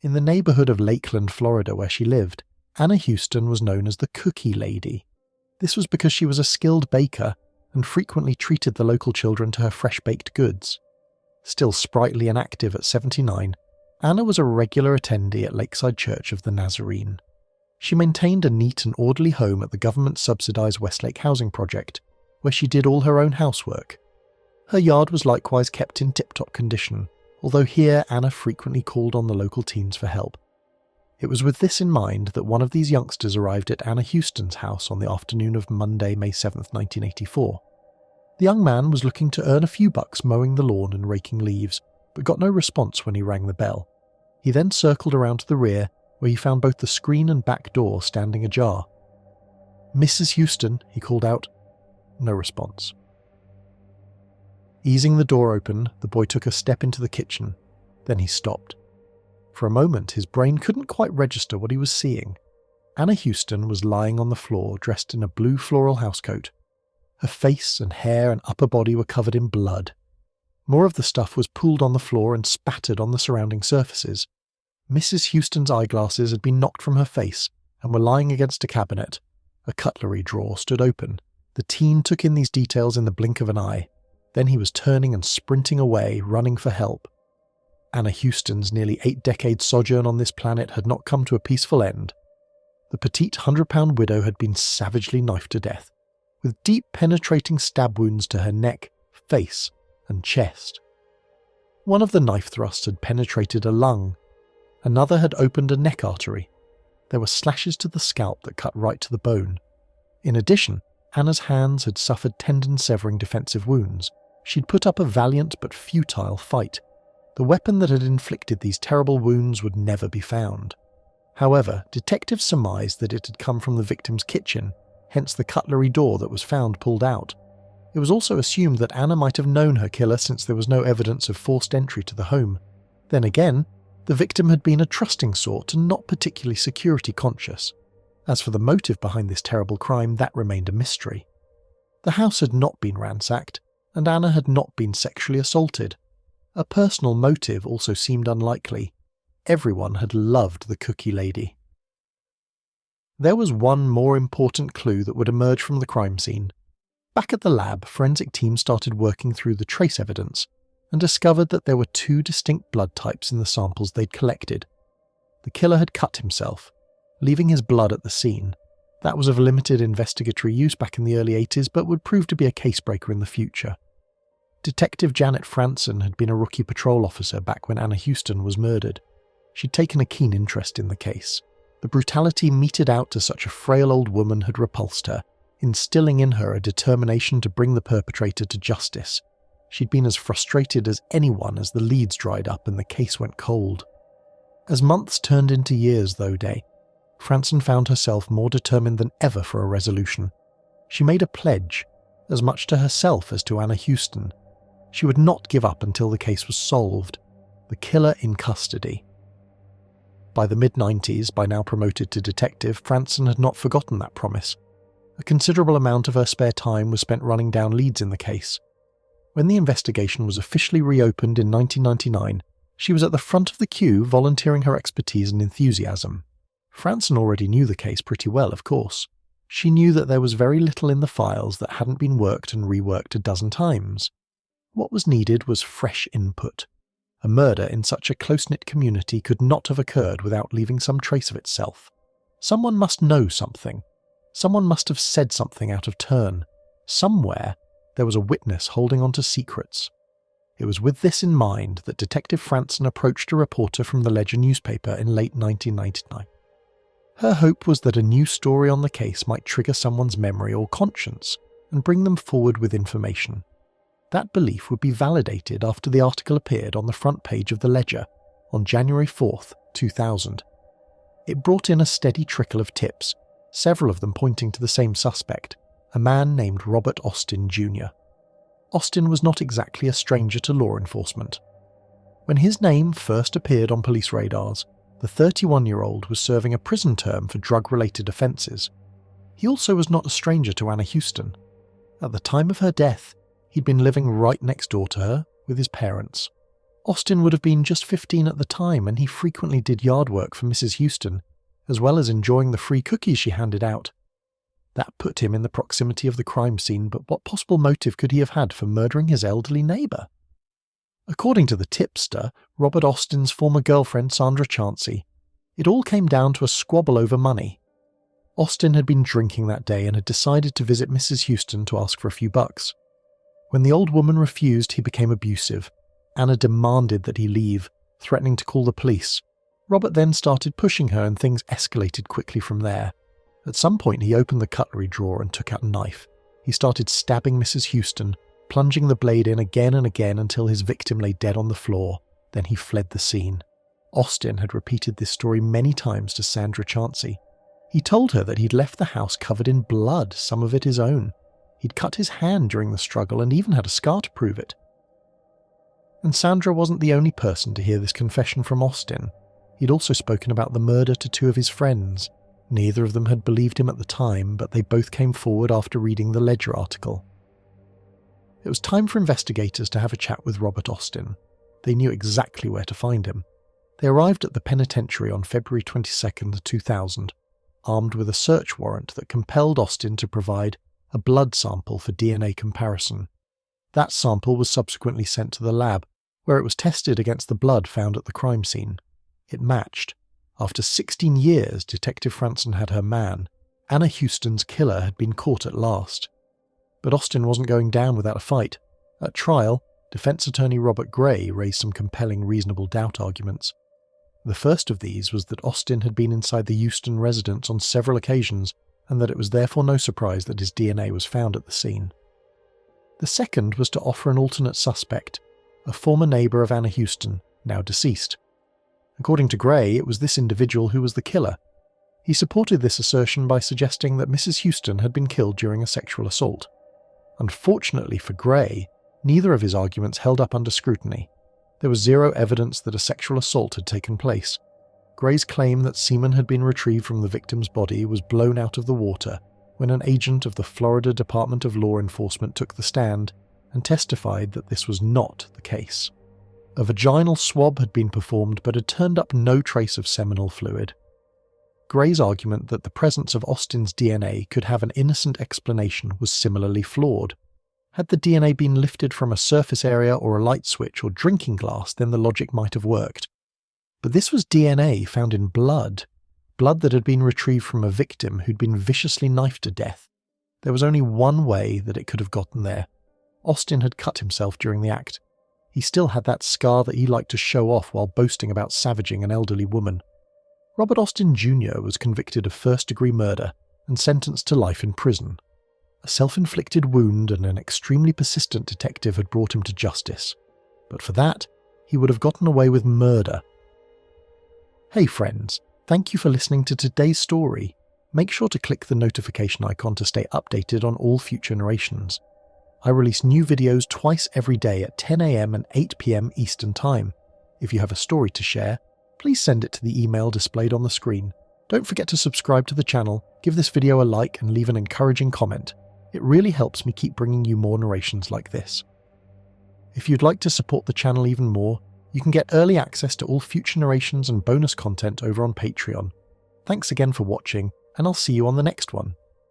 In the neighborhood of Lakeland, Florida, where she lived, Anna Houston was known as the Cookie Lady. This was because she was a skilled baker and frequently treated the local children to her fresh-baked goods. Still sprightly and active at 79, Anna was a regular attendee at Lakeside Church of the Nazarene. She maintained a neat and orderly home at the government-subsidized Westlake housing project, where she did all her own housework. Her yard was likewise kept in tip-top condition, although here Anna frequently called on the local teens for help. It was with this in mind that one of these youngsters arrived at Anna Houston's house on the afternoon of Monday, May 7, 1984. The young man was looking to earn a few bucks mowing the lawn and raking leaves, but got no response when he rang the bell. He then circled around to the rear, where he found both the screen and back door standing ajar. "Mrs. Houston," he called out. No response. Easing the door open, the boy took a step into the kitchen. Then he stopped. For a moment, his brain couldn't quite register what he was seeing. Anna Houston was lying on the floor, dressed in a blue floral housecoat. Her face and hair and upper body were covered in blood. More of the stuff was pooled on the floor and spattered on the surrounding surfaces. Mrs. Houston's eyeglasses had been knocked from her face and were lying against a cabinet. A cutlery drawer stood open. The teen took in these details in the blink of an eye. Then he was turning and sprinting away, running for help. Anna Houston's nearly 8-decade sojourn on this planet had not come to a peaceful end. The petite 100-pound widow had been savagely knifed to death, with deep penetrating stab wounds to her neck, face, and chest. One of the knife thrusts had penetrated a lung. Another had opened a neck artery. There were slashes to the scalp that cut right to the bone. In addition, Anna's hands had suffered tendon-severing defensive wounds. She'd put up a valiant but futile fight. The weapon that had inflicted these terrible wounds would never be found. However, detectives surmised that it had come from the victim's kitchen, hence the cutlery door that was found pulled out. It was also assumed that Anna might have known her killer since there was no evidence of forced entry to the home. Then again, the victim had been a trusting sort and not particularly security conscious. As for the motive behind this terrible crime, that remained a mystery. The house had not been ransacked, and Anna had not been sexually assaulted. A personal motive also seemed unlikely. Everyone had loved the Cookie Lady. There was one more important clue that would emerge from the crime scene. Back at the lab, forensic teams started working through the trace evidence and discovered that there were 2 distinct blood types in the samples they'd collected. The killer had cut himself, leaving his blood at the scene. That was of limited investigatory use back in the early 80s, but would prove to be a casebreaker in the future. Detective Janet Franson had been a rookie patrol officer back when Anna Houston was murdered. She'd taken a keen interest in the case. The brutality meted out to such a frail old woman had repulsed her, instilling in her a determination to bring the perpetrator to justice. She'd been as frustrated as anyone as the leads dried up and the case went cold. As months turned into years, though, Franson found herself more determined than ever for a resolution. She made a pledge, as much to herself as to Anna Houston. She would not give up until the case was solved. The killer in custody. By the mid-90s, by now promoted to detective, Franson had not forgotten that promise. A considerable amount of her spare time was spent running down leads in the case. When the investigation was officially reopened in 1999, she was at the front of the queue volunteering her expertise and enthusiasm. Franson already knew the case pretty well, of course. She knew that there was very little in the files that hadn't been worked and reworked a dozen times. What was needed was fresh input. A murder in such a close-knit community could not have occurred without leaving some trace of itself. Someone must know something. Someone must have said something out of turn. Somewhere, there was a witness holding on to secrets. It was with this in mind that Detective Franson approached a reporter from the Ledger newspaper in late 1999. Her hope was that a new story on the case might trigger someone's memory or conscience and bring them forward with information. That belief would be validated after the article appeared on the front page of the Ledger on January 4th, 2000. It brought in a steady trickle of tips, several of them pointing to the same suspect, a man named Robert Austin Jr. Austin was not exactly a stranger to law enforcement. When his name first appeared on police radars, the 31-year-old was serving a prison term for drug-related offences. He also was not a stranger to Anna Houston. At the time of her death, he'd been living right next door to her with his parents. Austin would have been just 15 at the time, and he frequently did yard work for Mrs. Houston, as well as enjoying the free cookies she handed out. That put him in the proximity of the crime scene, but what possible motive could he have had for murdering his elderly neighbour? According to the tipster, Robert Austin's former girlfriend Sandra Chauncey, it all came down to a squabble over money. Austin had been drinking that day and had decided to visit Mrs. Houston to ask for a few bucks. When the old woman refused, he became abusive. Anna demanded that he leave, threatening to call the police. Robert then started pushing her and things escalated quickly from there. At some point he opened the cutlery drawer and took out a knife. He started stabbing Mrs. Houston, plunging the blade in again and again until his victim lay dead on the floor. Then he fled the scene. Austin had repeated this story many times to Sandra Chauncey. He told her that he'd left the house covered in blood, some of it his own. He'd cut his hand during the struggle and even had a scar to prove it. And Sandra wasn't the only person to hear this confession from Austin. He'd also spoken about the murder to two of his friends. Neither of them had believed him at the time, but they both came forward after reading the Ledger article. It was time for investigators to have a chat with Robert Austin. They knew exactly where to find him. They arrived at the penitentiary on February 22, 2000, armed with a search warrant that compelled Austin to provide a blood sample for DNA comparison. That sample was subsequently sent to the lab, where it was tested against the blood found at the crime scene. It matched. After 16 years, Detective Franson had her man. Anna Houston's killer had been caught at last. But Austin wasn't going down without a fight. At trial, defense attorney Robert Gray raised some compelling reasonable doubt arguments. The first of these was that Austin had been inside the Houston residence on several occasions, and that it was therefore no surprise that his DNA was found at the scene. The second was to offer an alternate suspect, a former neighbour of Anna Houston, now deceased. According to Gray, it was this individual who was the killer. He supported this assertion by suggesting that Mrs. Houston had been killed during a sexual assault. Unfortunately for Gray, neither of his arguments held up under scrutiny. There was zero evidence that a sexual assault had taken place. Gray's claim that semen had been retrieved from the victim's body was blown out of the water when an agent of the Florida Department of Law Enforcement took the stand and testified that this was not the case. A vaginal swab had been performed but had turned up no trace of seminal fluid. Gray's argument that the presence of Austin's DNA could have an innocent explanation was similarly flawed. Had the DNA been lifted from a surface area or a light switch or drinking glass, then the logic might have worked. But this was DNA found in blood that had been retrieved from a victim who'd been viciously knifed to death. There was only one way that it could have gotten there. Austin had cut himself during the act. He still had that scar that he liked to show off while boasting about savaging an elderly woman. Robert Austin Jr. was convicted of first-degree murder and sentenced to life in prison. A self-inflicted wound and an extremely persistent detective had brought him to justice. But for that, he would have gotten away with murder. Hey friends, thank you for listening to today's story. Make sure to click the notification icon to stay updated on all future narrations. I release new videos twice every day at 10 AM and 8 PM Eastern Time. If you have a story to share, please send it to the email displayed on the screen. Don't forget to subscribe to the channel, give this video a like and leave an encouraging comment. It really helps me keep bringing you more narrations like this. If you'd like to support the channel even more, you can get early access to all future narrations and bonus content over on Patreon. Thanks again for watching, and I'll see you on the next one.